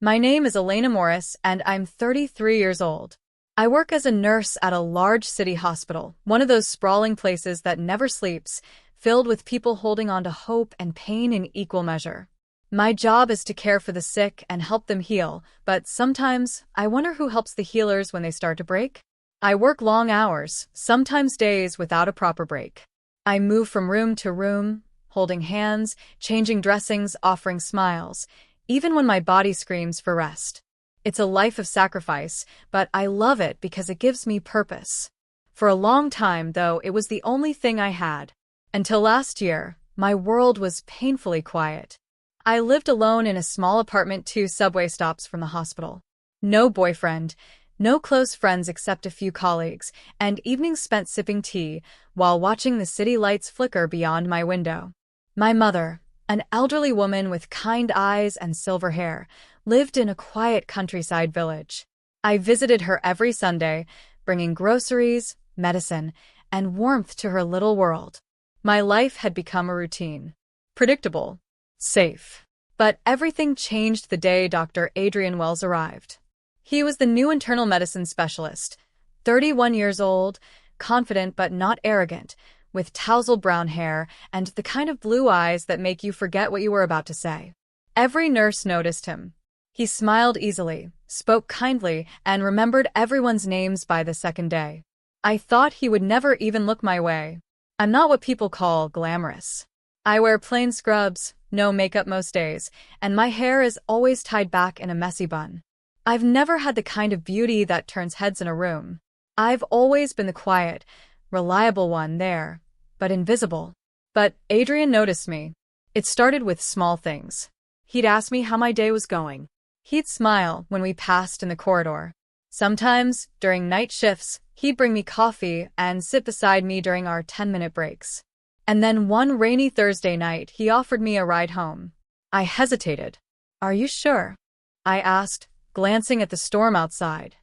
My name is Elena Morris, and I'm 33 years old. I work as a nurse at a large city hospital, one of those sprawling places that never sleeps, filled with people holding on to hope and pain in equal measure. My job is to care for the sick and help them heal, but sometimes I wonder who helps the healers when they start to break. I work long hours, sometimes days without a proper break. I move from room to room, holding hands, changing dressings, offering smiles, even when my body screams for rest. It's a life of sacrifice, but I love it because it gives me purpose. For a long time, though, it was the only thing I had. Until last year, my world was painfully quiet. I lived alone in a small apartment 2 subway stops from the hospital. No boyfriend, no close friends except a few colleagues, and evenings spent sipping tea while watching the city lights flicker beyond my window. My mother, an elderly woman with kind eyes and silver hair, lived in a quiet countryside village. I visited her every Sunday, bringing groceries, medicine, and warmth to her little world. My life had become a routine. Predictable. Safe. But everything changed the day Dr. Adrian Wells arrived. He was the new internal medicine specialist, 31 years old, confident but not arrogant, with tousled brown hair and the kind of blue eyes that make you forget what you were about to say. Every nurse noticed him. He smiled easily, spoke kindly, and remembered everyone's names by the second day. I thought he would never even look my way. I'm not what people call glamorous. I wear plain scrubs, no makeup most days, and my hair is always tied back in a messy bun. I've never had the kind of beauty that turns heads in a room. I've always been the quiet, reliable one there, but invisible. But Adrian noticed me. It started with small things. He'd ask me how my day was going. He'd smile when we passed in the corridor. Sometimes, during night shifts, he'd bring me coffee and sit beside me during our 10-minute breaks. And then one rainy Thursday night, he offered me a ride home. I hesitated. "Are you sure?" I asked, glancing at the storm outside.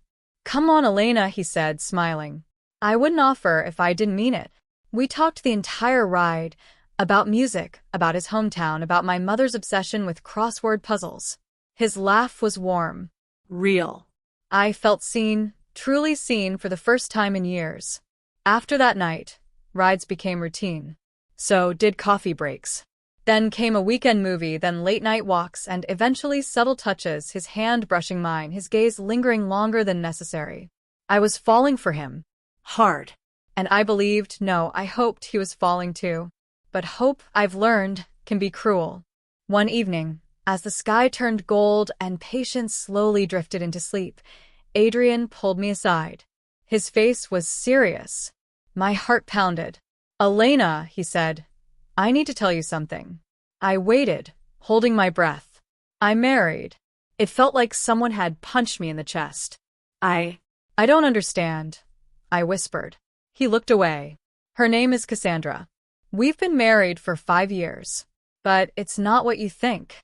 "Come on, Elena," he said, smiling. I wouldn't offer if I didn't mean it. We talked the entire ride, about music, about his hometown, about my mother's obsession with crossword puzzles. His laugh was warm. Real. I felt seen, truly seen for the first time in years. After that night, rides became routine. So did coffee breaks. Then came a weekend movie, then late-night walks, and eventually subtle touches, his hand brushing mine, his gaze lingering longer than necessary. I was falling for him. Hard. And I believed, no, I hoped he was falling too. But hope, I've learned, can be cruel. One evening, as the sky turned gold and patience slowly drifted into sleep, Adrian pulled me aside. His face was serious. My heart pounded. "Elena," he said, "I need to tell you something." I waited, holding my breath. "I'm married." It felt like someone had punched me in the chest. I don't understand," I whispered. He looked away. "Her name is Cassandra. We've been married for 5 years. But it's not what you think."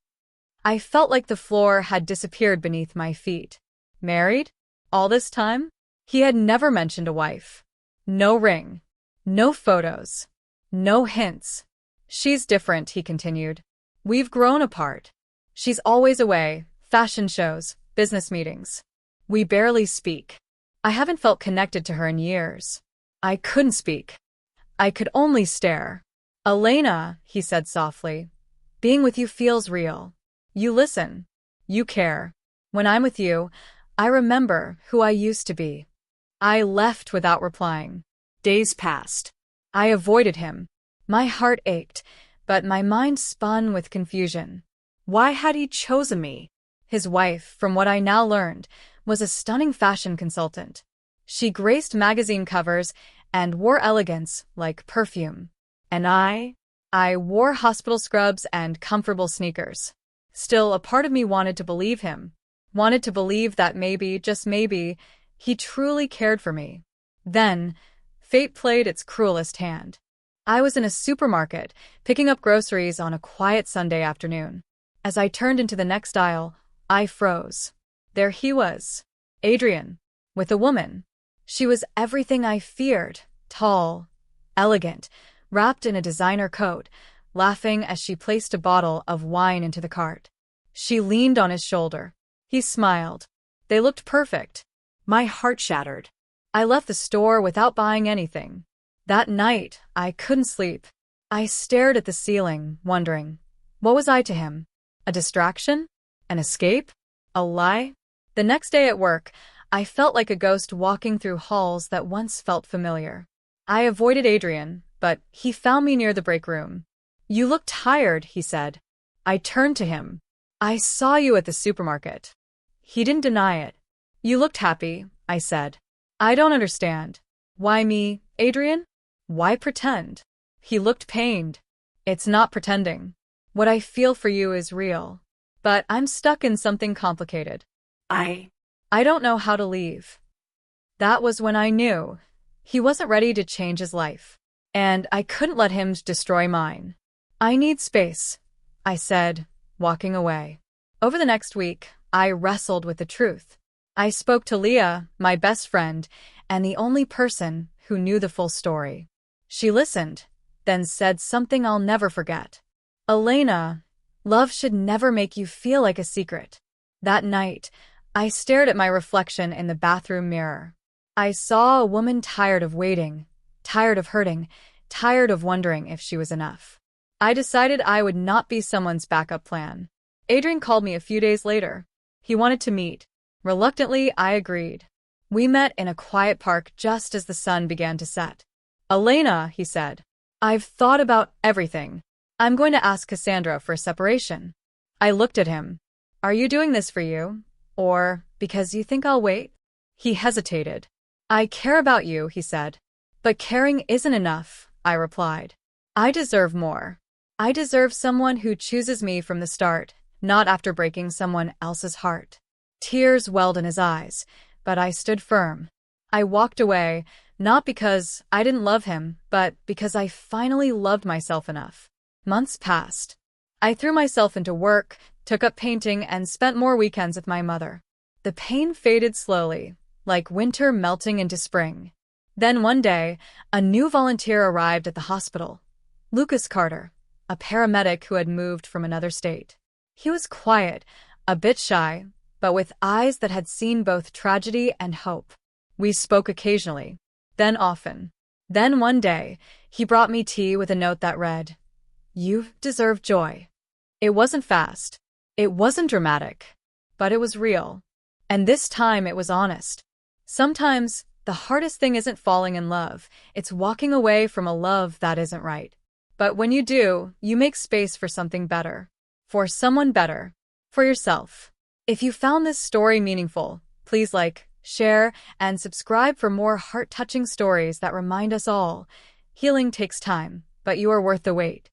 I felt like the floor had disappeared beneath my feet. Married? All this time? He had never mentioned a wife. No ring. No photos. No hints. "She's different," he continued. "We've grown apart. She's always away, fashion shows, business meetings. We barely speak. I haven't felt connected to her in years." I couldn't speak. I could only stare. "Elena," he said softly, "being with you feels real. You listen. You care. When I'm with you, I remember who I used to be." I left without replying. Days passed. I avoided him. My heart ached, but my mind spun with confusion. Why had he chosen me? His wife, from what I now learned, was a stunning fashion consultant. She graced magazine covers and wore elegance like perfume. And I wore hospital scrubs and comfortable sneakers. Still, a part of me wanted to believe him. Wanted to believe that maybe, just maybe, he truly cared for me. Then, fate played its cruelest hand. I was in a supermarket, picking up groceries on a quiet Sunday afternoon. As I turned into the next aisle, I froze. There he was, Adrian, with a woman. She was everything I feared, tall, elegant, wrapped in a designer coat, laughing as she placed a bottle of wine into the cart. She leaned on his shoulder. He smiled. They looked perfect. My heart shattered. I left the store without buying anything. That night, I couldn't sleep. I stared at the ceiling, wondering, what was I to him? A distraction? An escape? A lie? The next day at work, I felt like a ghost walking through halls that once felt familiar. I avoided Adrian, but he found me near the break room. You look tired, he said. I turned to him. I saw you at the supermarket. He didn't deny it. You looked happy, I said. I don't understand. Why me, Adrian? Why pretend? He looked pained. It's not pretending. What I feel for you is real. But I'm stuck in something complicated. I don't know how to leave. That was when I knew. He wasn't ready to change his life. And I couldn't let him destroy mine. I need space, I said, walking away. Over the next week, I wrestled with the truth. I spoke to Leah, my best friend, and the only person who knew the full story. She listened, then said something I'll never forget. Elena, love should never make you feel like a secret. That night, I stared at my reflection in the bathroom mirror. I saw a woman tired of waiting, tired of hurting, tired of wondering if she was enough. I decided I would not be someone's backup plan. Adrian called me a few days later. He wanted to meet. Reluctantly, I agreed. We met in a quiet park just as the sun began to set. Elena, he said, I've thought about everything. I'm going to ask Cassandra for a separation. I looked at him. Are you doing this for you? Or because you think I'll wait? He hesitated. I care about you, he said. But caring isn't enough, I replied. I deserve more. I deserve someone who chooses me from the start, not after breaking someone else's heart. Tears welled in his eyes, but I stood firm. I walked away, not because I didn't love him, but because I finally loved myself enough. Months passed. I threw myself into work, took up painting, and spent more weekends with my mother. The pain faded slowly, like winter melting into spring. Then one day, a new volunteer arrived at the hospital. Lucas Carter, a paramedic who had moved from another state. He was quiet, a bit shy, but with eyes that had seen both tragedy and hope. We spoke occasionally, then often. Then one day, he brought me tea with a note that read, "You deserve joy." It wasn't fast. It wasn't dramatic. But it was real. And this time it was honest. Sometimes, the hardest thing isn't falling in love, it's walking away from a love that isn't right. But when you do, you make space for something better. For someone better. For yourself. If you found this story meaningful, please like, share, and subscribe for more heart-touching stories that remind us all. Healing takes time, but you are worth the wait.